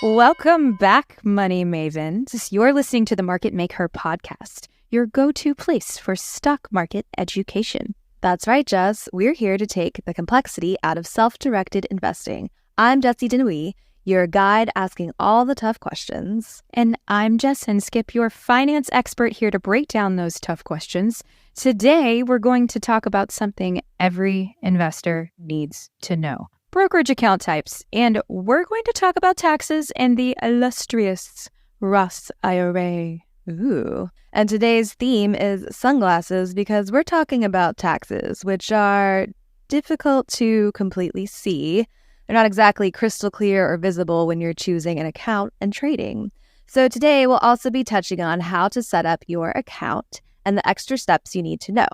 Welcome back, Money Mavens. You're listening to the Market MakeHer Podcast, your go-to place for stock market education. That's right, Jess. We're here to take the complexity out of self-directed investing. I'm Jessie Denouy, your guide asking all the tough questions. And I'm Jess Henskip, your finance expert here to break down those tough questions. Today, we're going to talk about something every investor needs to know. Brokerage account types, and we're going to talk about taxes and the illustrious Roth IRA. Ooh. And today's theme is sunglasses because we're talking about taxes, which are difficult to completely see. They're not exactly crystal clear or visible when you're choosing an account and trading. So today we'll also be touching on how to set up your account and the extra steps you need to know.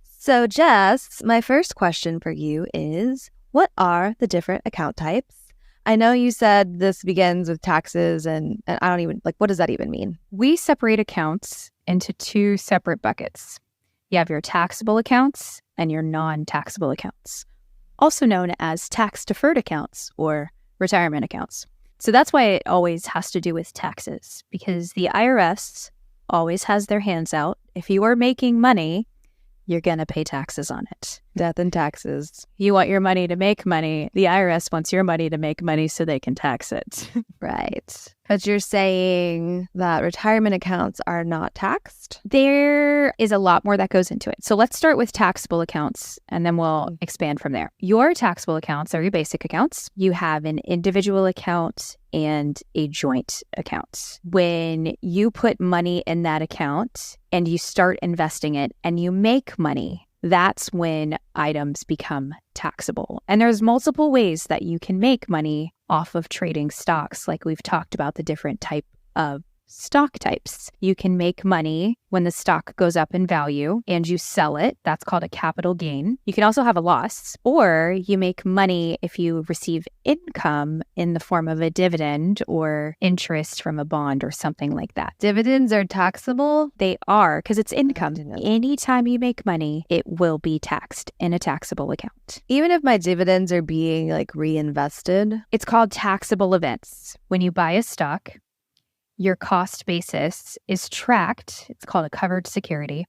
So Jess, my first question for you is, what are the different account types? I know you said this begins with taxes and I don't even, what does that even mean? We separate accounts into two separate buckets. You have your taxable accounts and your non-taxable accounts, also known as tax-deferred accounts or retirement accounts. So that's why it always has to do with taxes, because the IRS always has their hands out. If you are making money, you're going to pay taxes on it. Death and taxes. You want your money to make money. The IRS wants your money to make money so they can tax it. Right. But you're saying that retirement accounts are not taxed? There is a lot more that goes into it. So let's start with taxable accounts, and then we'll expand from there. Your taxable accounts are your basic accounts. You have an individual account and a joint account. When you put money in that account and you start investing it and you make money, that's when items become taxable. And there's multiple ways that you can make money off of trading stocks, like we've talked about the different type of stock types. You can make money when the stock goes up in value and you sell it. That's called a capital gain. You can also have a loss, or you make money if you receive income in the form of a dividend or interest from a bond or something like that. Dividends are taxable? They are, because it's income. Anytime you make money, it will be taxed in a taxable account. Even if my dividends are being reinvested? It's called taxable events. When you buy a stock, your cost basis is tracked, it's called a covered security,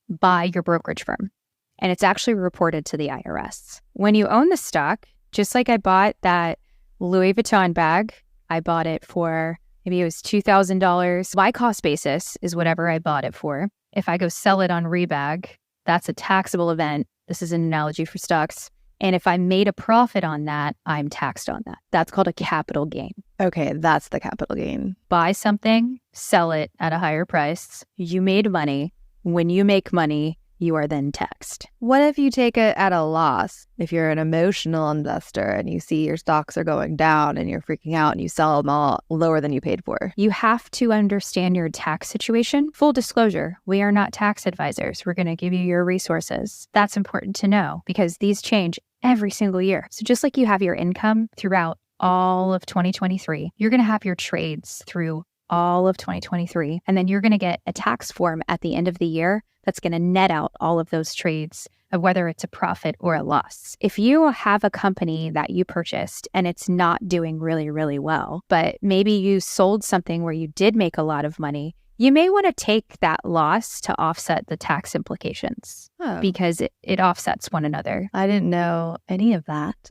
by your brokerage firm. And it's actually reported to the IRS. When you own the stock, just like I bought that Louis Vuitton bag, I bought it for, maybe it was $2,000. My cost basis is whatever I bought it for. If I go sell it on Rebag, that's a taxable event. This is an analogy for stocks. And if I made a profit on that, I'm taxed on that. That's called a capital gain. Okay, that's the capital gain. Buy something, sell it at a higher price. You made money. When you make money, you are then taxed. What if you take it at a loss? If you're an emotional investor and you see your stocks are going down and you're freaking out and you sell them all lower than you paid for. You have to understand your tax situation. Full disclosure, we are not tax advisors. We're going to give you your resources. That's important to know because these change every single year. So just like you have your income throughout all of 2023, you're going to have your trades through all of 2023. And then you're going to get a tax form at the end of the year that's going to net out all of those trades of whether it's a profit or a loss. If you have a company that you purchased and it's not doing really, really well, but maybe you sold something where you did make a lot of money, you may want to take that loss to offset the tax implications because it offsets one another. I didn't know any of that.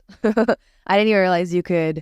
I didn't even realize you could,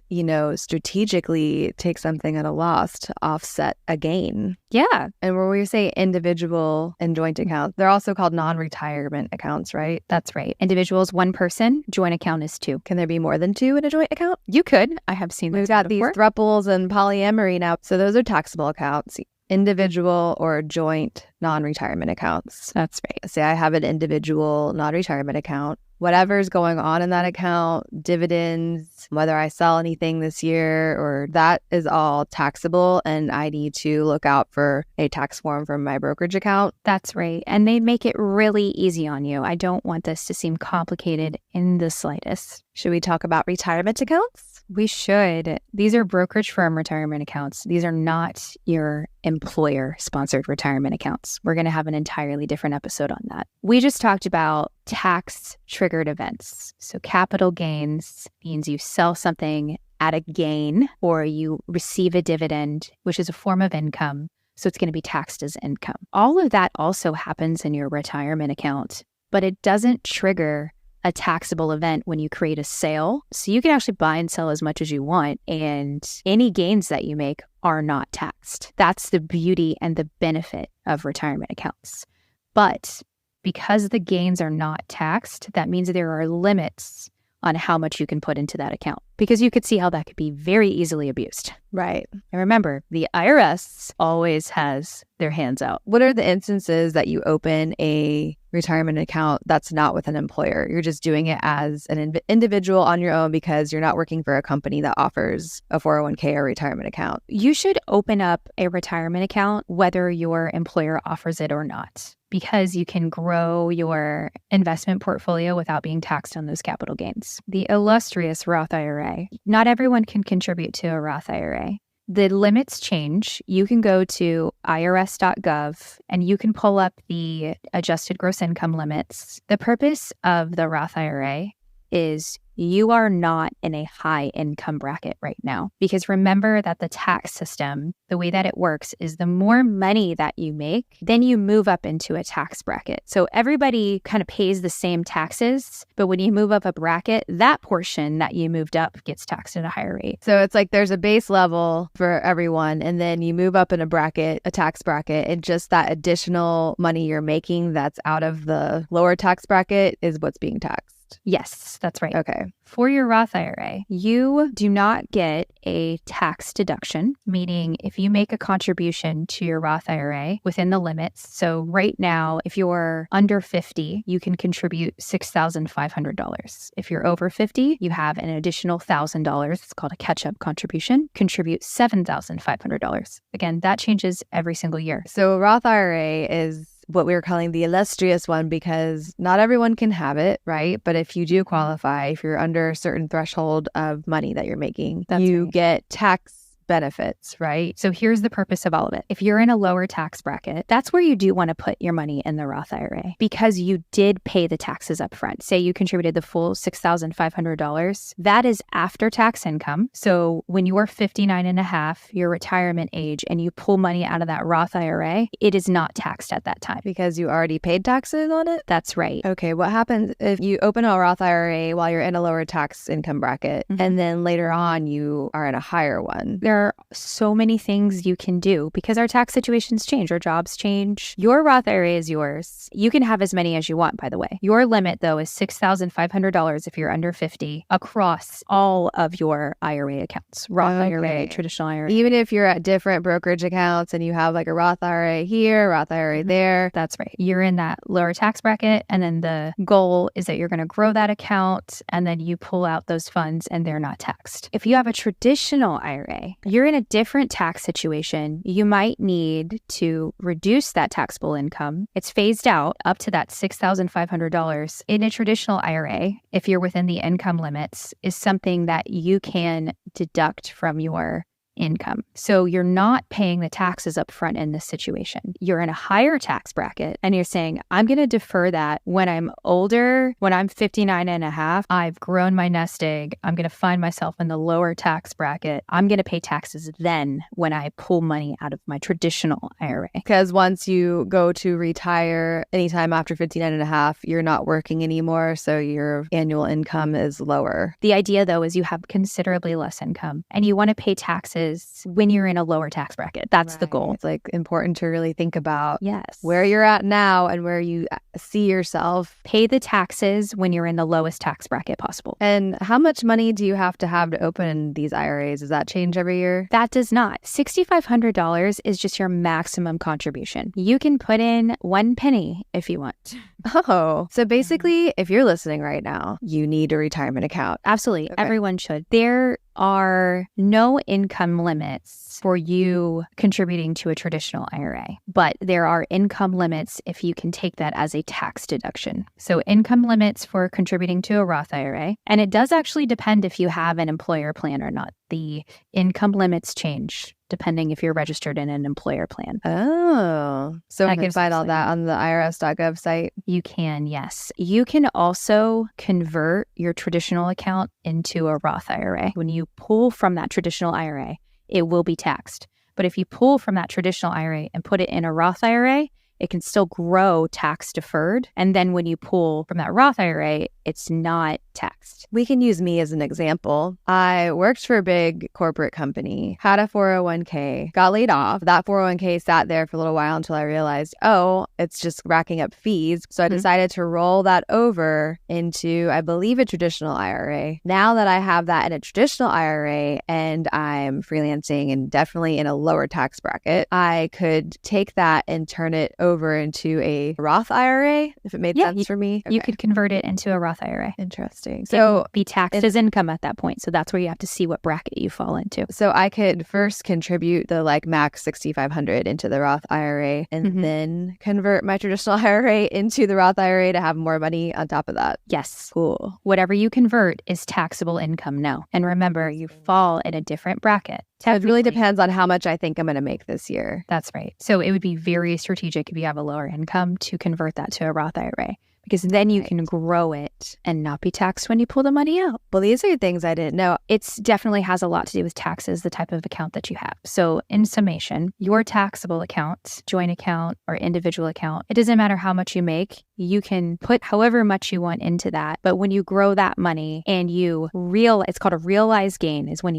strategically take something at a loss to offset a gain. Yeah. And when we say individual and joint accounts, they're also called non-retirement accounts, right? That's right. Individual is one person, joint account is two. Can there be more than two in a joint account? You could. I have seen We've got these thruples and polyamory now. So those are taxable accounts. Individual or joint non-retirement accounts. That's right. Say I have an individual non-retirement account. Whatever's going on in that account, dividends, whether I sell anything this year, or that is all taxable, and I need to look out for a tax form from my brokerage account. That's right. And they make it really easy on you. I don't want this to seem complicated in the slightest. Should we talk about retirement accounts? We should. These are brokerage firm retirement accounts. These are not your employer-sponsored retirement accounts. We're going to have an entirely different episode on that. We just talked about tax-triggered events. So capital gains means you sell something at a gain or you receive a dividend, which is a form of income. So it's going to be taxed as income. All of that also happens in your retirement account, but it doesn't trigger a taxable event when you create a sale. So you can actually buy and sell as much as you want, and any gains that you make are not taxed. That's the beauty and the benefit of retirement accounts. But because the gains are not taxed, that means there are limits on how much you can put into that account, because you could see how that could be very easily abused. Right. And remember, the IRS always has their hands out. What are the instances that you open a retirement account that's not with an employer? You're just doing it as an individual on your own because you're not working for a company that offers a 401k or retirement account. You should open up a retirement account whether your employer offers it or not, because you can grow your investment portfolio without being taxed on those capital gains. The illustrious Roth IRA. Not everyone can contribute to a Roth IRA. The limits change. You can go to irs.gov and you can pull up the adjusted gross income limits. The purpose of the Roth IRA is you are not in a high income bracket right now. Because remember that the tax system, the way that it works is the more money that you make, then you move up into a tax bracket. So everybody kind of pays the same taxes, but when you move up a bracket, that portion that you moved up gets taxed at a higher rate. So it's like there's a base level for everyone, and then you move up in a bracket, a tax bracket, and just that additional money you're making that's out of the lower tax bracket is what's being taxed. Yes, that's right. Okay. For your Roth IRA, you do not get a tax deduction, meaning if you make a contribution to your Roth IRA within the limits. So right now, if you're under 50, you can contribute $6,500. If you're over 50, you have an additional $1,000. It's called a catch-up contribution. Contribute $7,500. Again, that changes every single year. So Roth IRA is what we were calling the illustrious one because not everyone can have it, right? But if you do qualify, if you're under a certain threshold of money that you're making, you get tax benefits, right? So here's the purpose of all of it. If you're in a lower tax bracket, that's where you do want to put your money in the Roth IRA because you did pay the taxes up front. Say you contributed the full $6,500. That is after tax income. So when you're 59 and a half, your retirement age, and you pull money out of that Roth IRA, it is not taxed at that time. Because you already paid taxes on it? That's right. Okay, what happens if you open a Roth IRA while you're in a lower tax income bracket, and then later on you are in a higher one? There are so many things you can do because our tax situations change, our jobs change. Your Roth IRA is yours. You can have as many as you want, by the way. Your limit, though, is $6,500 if you're under 50 across all of your IRA accounts. Roth IRA, traditional IRA. Even if you're at different brokerage accounts and you have like a Roth IRA here, Roth IRA there. That's right. You're in that lower tax bracket, and then the goal is that you're going to grow that account, and then you pull out those funds and they're not taxed. If you have a traditional IRA, you're in a different tax situation. You might need to reduce that taxable income. It's phased out up to that $6,500. In a traditional IRA, if you're within the income limits, is something that you can deduct from your income. So you're not paying the taxes up front in this situation. You're in a higher tax bracket and you're saying, I'm going to defer that when I'm older, when I'm 59 and a half, I've grown my nest egg. I'm going to find myself in the lower tax bracket. I'm going to pay taxes then when I pull money out of my traditional IRA. Because once you go to retire anytime after 59 and a half, you're not working anymore. So your annual income is lower. The idea though is you have considerably less income and you want to pay taxes when you're in a lower tax bracket. That's the goal. It's like important to really think about yes, where you're at now and where you see yourself. Pay the taxes when you're in the lowest tax bracket possible. And how much money do you have to open these IRAs? Does that change every year? That does not. $6,500 is just your maximum contribution. You can put in 1 penny if you want. Oh, so basically, if you're listening right now, you need a retirement account. Absolutely. Okay. Everyone should. There are no income limits for you contributing to a traditional IRA, but there are income limits if you can take that as a tax deduction. So income limits for contributing to a Roth IRA, and it does actually depend if you have an employer plan or not. The income limits change depending if you're registered in an employer plan. Oh, so I can find all that on the IRS.gov site. You can, yes. You can also convert your traditional account into a Roth IRA. When you pull from that traditional IRA, it will be taxed. But if you pull from that traditional IRA and put it in a Roth IRA, it can still grow tax deferred. And then when you pull from that Roth IRA, it's not taxed. We can use me as an example. I worked for a big corporate company, had a 401k, got laid off. That 401k sat there for a little while until I realized, oh, it's just racking up fees. So I decided to roll that over into, I believe, a traditional IRA. Now that I have that in a traditional IRA and I'm freelancing and definitely in a lower tax bracket, I could take that and turn it over into a Roth IRA, if it made sense for me. You could convert it into a Roth IRA. Interesting. So it'd be taxed as income at that point. So that's where you have to see what bracket you fall into. So I could first contribute the max $6,500 into the Roth IRA and then convert my traditional IRA into the Roth IRA to have more money on top of that. Yes. Cool. Whatever you convert is taxable income now. And remember, you fall in a different bracket. It really depends on how much I think I'm going to make this year. That's right. So it would be very strategic if you have a lower income to convert that to a Roth IRA, because then you can grow it and not be taxed when you pull the money out. Well, these are things I didn't know. It definitely has a lot to do with taxes, the type of account that you have. So in summation, your taxable account, joint account, or individual account, it doesn't matter how much you make. You can put however much you want into that. But when you grow that money and it's called a realized gain is when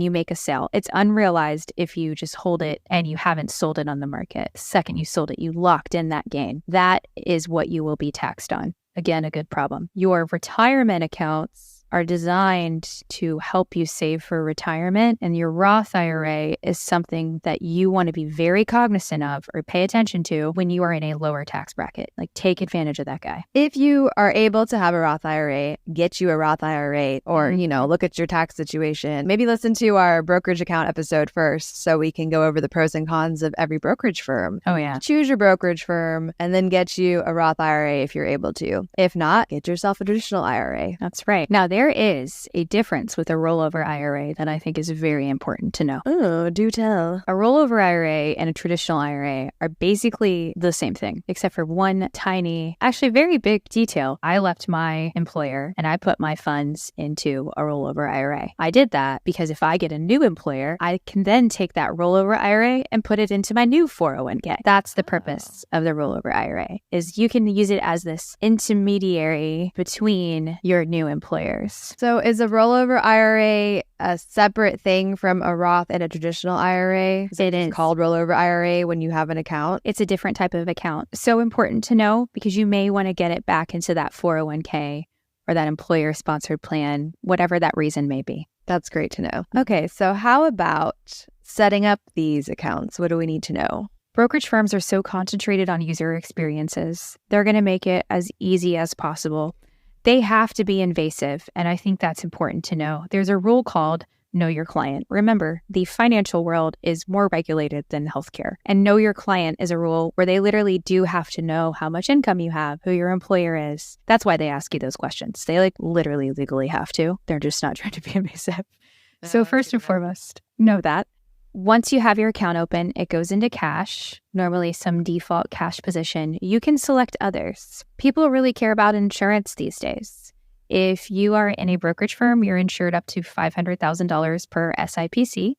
you make a sale. It's unrealized if you just hold it and you haven't sold it on the market. The second you sold it, you locked in that gain. That is what you will be taxed on. Again, a good problem. Your retirement accounts are designed to help you save for retirement, and your Roth IRA is something that you want to be very cognizant of or pay attention to when you are in a lower tax bracket. Take advantage of that guy. If you are able to have a Roth IRA, get you a Roth IRA, or look at your tax situation. Maybe listen to our brokerage account episode first so we can go over the pros and cons of every brokerage firm. Oh yeah. Choose your brokerage firm and then get you a Roth IRA if you're able to. If not, get yourself a traditional IRA. That's right. Now, there is a difference with a rollover IRA that I think is very important to know. Oh, do tell. A rollover IRA and a traditional IRA are basically the same thing, except for one tiny, actually very big detail. I left my employer and I put my funds into a rollover IRA. I did that because if I get a new employer, I can then take that rollover IRA and put it into my new 401k. That's the purpose of the rollover IRA, is you can use it as this intermediary between your new employers. So is a rollover IRA a separate thing from a Roth and a traditional IRA? It is called rollover IRA when you have an account. It's a different type of account. So important to know because you may want to get it back into that 401k or that employer-sponsored plan, whatever that reason may be. That's great to know. Okay, so how about setting up these accounts? What do we need to know? Brokerage firms are so concentrated on user experiences. They're going to make it as easy as possible. They have to be invasive, and I think that's important to know. There's a rule called Know Your Client. Remember, the financial world is more regulated than healthcare. And Know Your Client is a rule where they literally do have to know how much income you have, who your employer is. That's why they ask you those questions. They literally legally have to. They're just not trying to be invasive. So first and foremost, know that. Once you have your account open, it goes into cash, normally some default cash position. You can select others. People really care about insurance these days. If you are in a brokerage firm, you're insured up to $500,000 per SIPC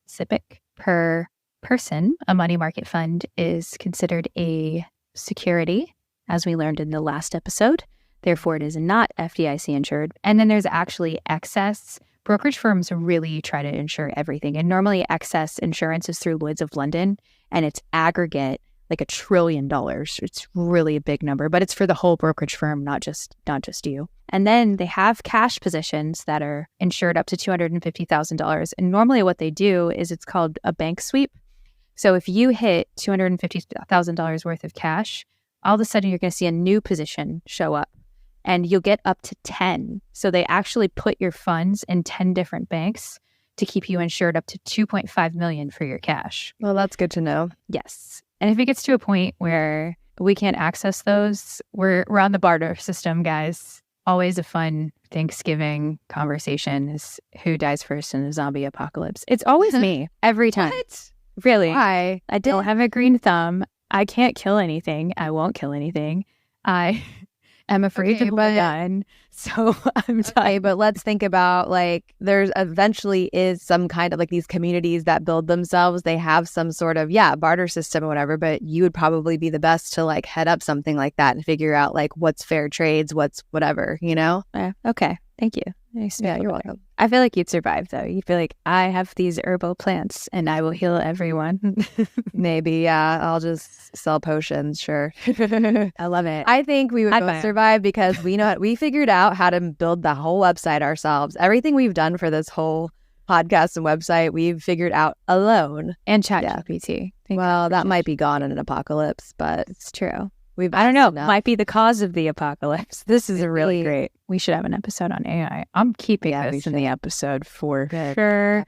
per person. A money market fund is considered a security, as we learned in the last episode. Therefore, it is not FDIC insured. And then there's actually excess. Brokerage firms really try to insure everything. And normally excess insurance is through Lloyd's of London, and it's aggregate $1 trillion. It's really a big number, but it's for the whole brokerage firm, not just you. And then they have cash positions that are insured up to $250,000. And normally what they do is it's called a bank sweep. So if you hit $250,000 worth of cash, all of a sudden you're going to see a new position show up. And you'll get up to 10. So they actually put your funds in 10 different banks to keep you insured up to $2.5 million for your cash. Well, that's good to know. Yes. And if it gets to a point where we can't access those, we're on the barter system, guys. Always a fun Thanksgiving conversation is who dies first in the zombie apocalypse. It's always me, every time. What? Really. Why? I don't have a green thumb. I can't kill anything. I won't kill anything. I am afraid to hold a gun. So I'm Okay, but let's think about like there's eventually is some kind of like these communities that build themselves. They have some sort of, barter system or whatever, but you would probably be the best to like head up something like that and figure out like what's fair trades, what's whatever, you know? Okay. Thank you. Yeah, you're welcome. I feel like you'd survive though. You feel like I have these herbal plants and I will heal everyone. Maybe, I'll just sell potions, sure. I love it. I think we would both survive because we figured out how to build the whole website ourselves. Everything we've done for this whole podcast and website, we've figured out alone. And ChatGPT. Well, that might be gone in an apocalypse, but it's true. I don't know. Enough. Might be the cause of the apocalypse. This is really great. We should have an episode on AI. I'm keeping this in the episode for sure.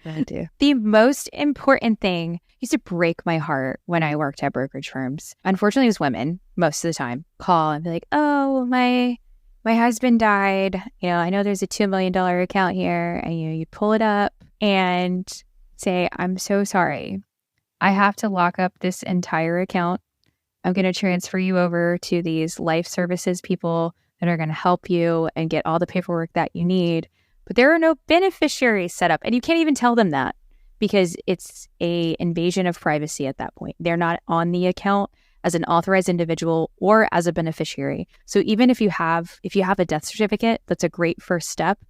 The most important thing used to break my heart when I worked at brokerage firms. Unfortunately, it was women most of the time call and be like, "Oh, my husband died. You know, I know there's a $2 million account here," and you pull it up and say, "I'm so sorry. I have to lock up this entire account. I'm going to transfer you over to these life services people that are going to help you and get all the paperwork that you need. But there are no beneficiaries set up." And you can't even tell them that because it's a invasion of privacy at that point. They're not on the account as an authorized individual or as a beneficiary. So even if you have a death certificate, that's a great first step.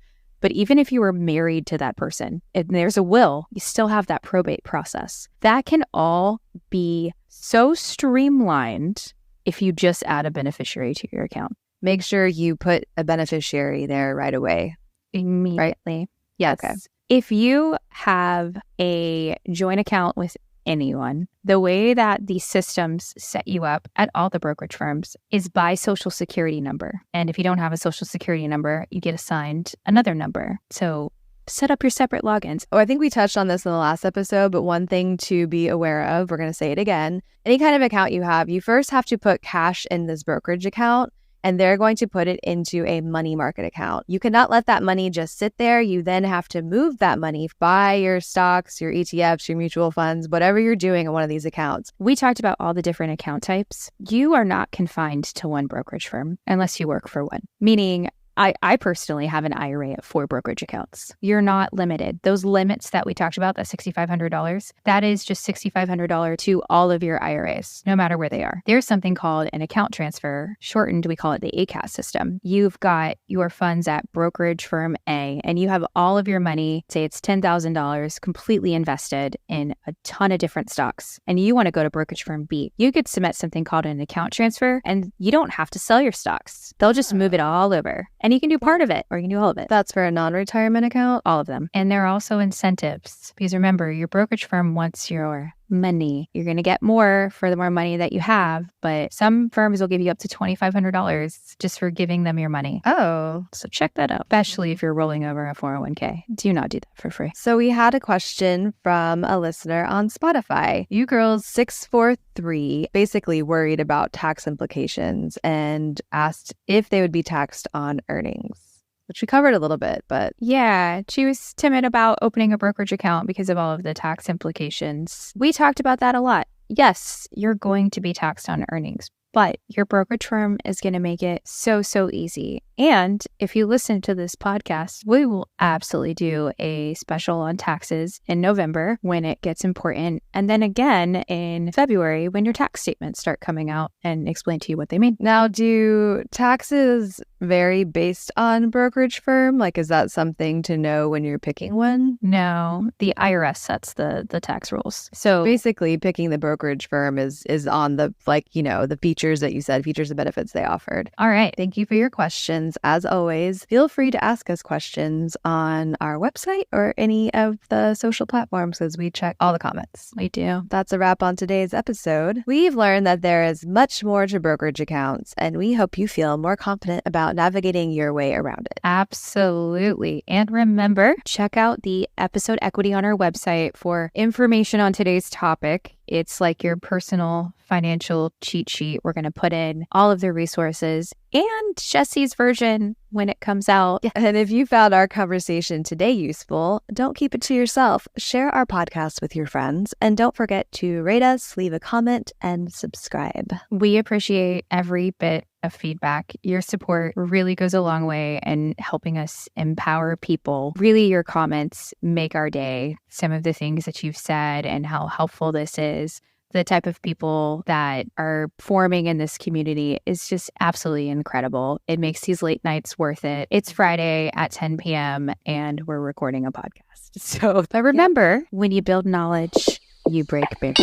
But even if you were married to that person and there's a will, you still have that probate process. That can all be so streamlined if you just add a beneficiary to your account. Make sure you put a beneficiary there right away. Immediately. Right? Yes. Okay. If you have a joint account with anyone, the way that the systems set you up at all the brokerage firms is by social security number. And if you don't have a social security number, you get assigned another number. So set up your separate logins. I think we touched on this in the last episode, but one thing to be aware of, we're going to say it again. Any kind of account you have, you first have to put cash in this brokerage account, and they're going to put it into a money market account. You cannot let that money just sit there. You then have to move that money, buy your stocks, your ETFs, your mutual funds, whatever you're doing in one of these accounts. We talked about all the different account types. You are not confined to one brokerage firm unless you work for one, meaning I personally have an IRA of 4 brokerage accounts. You're not limited. Those limits that we talked about, that $6,500, that is just $6,500 to all of your IRAs, no matter where they are. There's something called an account transfer. Shortened, we call it the a.k.a. system. You've got your funds at brokerage firm A, and you have all of your money, say it's $10,000, completely invested in a ton of different stocks, and you want to go to brokerage firm B. You could submit something called an account transfer, and you don't have to sell your stocks. They'll just move it all over. And you can do part of it or you can do all of it. That's for a non-retirement account? All of them. And there are also incentives because remember, your brokerage firm wants your money. You're going to get more for the more money that you have, but some firms will give you up to $2,500 just for giving them your money. Oh. So check that out, especially if you're rolling over a 401k. Do not do that for free. So we had a question from a listener on Spotify. You girls 643 basically worried about tax implications and asked if they would be taxed on earnings, which we covered a little bit, but yeah, she was timid about opening a brokerage account because of all of the tax implications. We talked about that a lot. Yes, you're going to be taxed on earnings, but your brokerage firm is going to make it so easy. And if you listen to this podcast, we will absolutely do a special on taxes in November when it gets important. And then again in February when your tax statements start coming out and explain to you what they mean. Now, do taxes vary based on brokerage firm? Like, is that something to know when you're picking one? No, the IRS sets the tax rules. So basically picking the brokerage firm is on the, like, you know, the features that you said, features and benefits they offered. All right. Thank you for your questions. As always, feel free to ask us questions on our website or any of the social platforms as we check all the comments. We do. That's a wrap on today's episode. We've learned that there is much more to brokerage accounts, and we hope you feel more confident about about navigating your way around it. Absolutely. And remember, check out the episode equity on our website for information on today's topic. It's like your personal financial cheat sheet. We're going to put in all of the resources and Jesse's version when it comes out. Yeah. And if you found our conversation today useful, don't keep it to yourself. Share our podcast with your friends. And don't forget to rate us, leave a comment, and subscribe. We appreciate every bit of feedback. Your support really goes a long way in helping us empower people. Really, your comments make our day. Some of the things that you've said and how helpful this is, the type of people that are forming in this community is just absolutely incredible. It makes these late nights worth it. It's Friday at 10 p.m. and we're recording a podcast. So, but remember, when you build knowledge, you break big.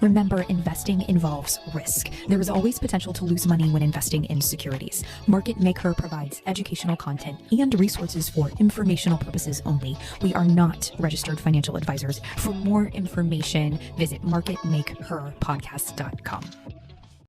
Remember, investing involves risk. There is always potential to lose money when investing in securities. Market MakeHer provides educational content and resources for informational purposes only. We are not registered financial advisors. For more information, visit marketmakeherpodcast.com.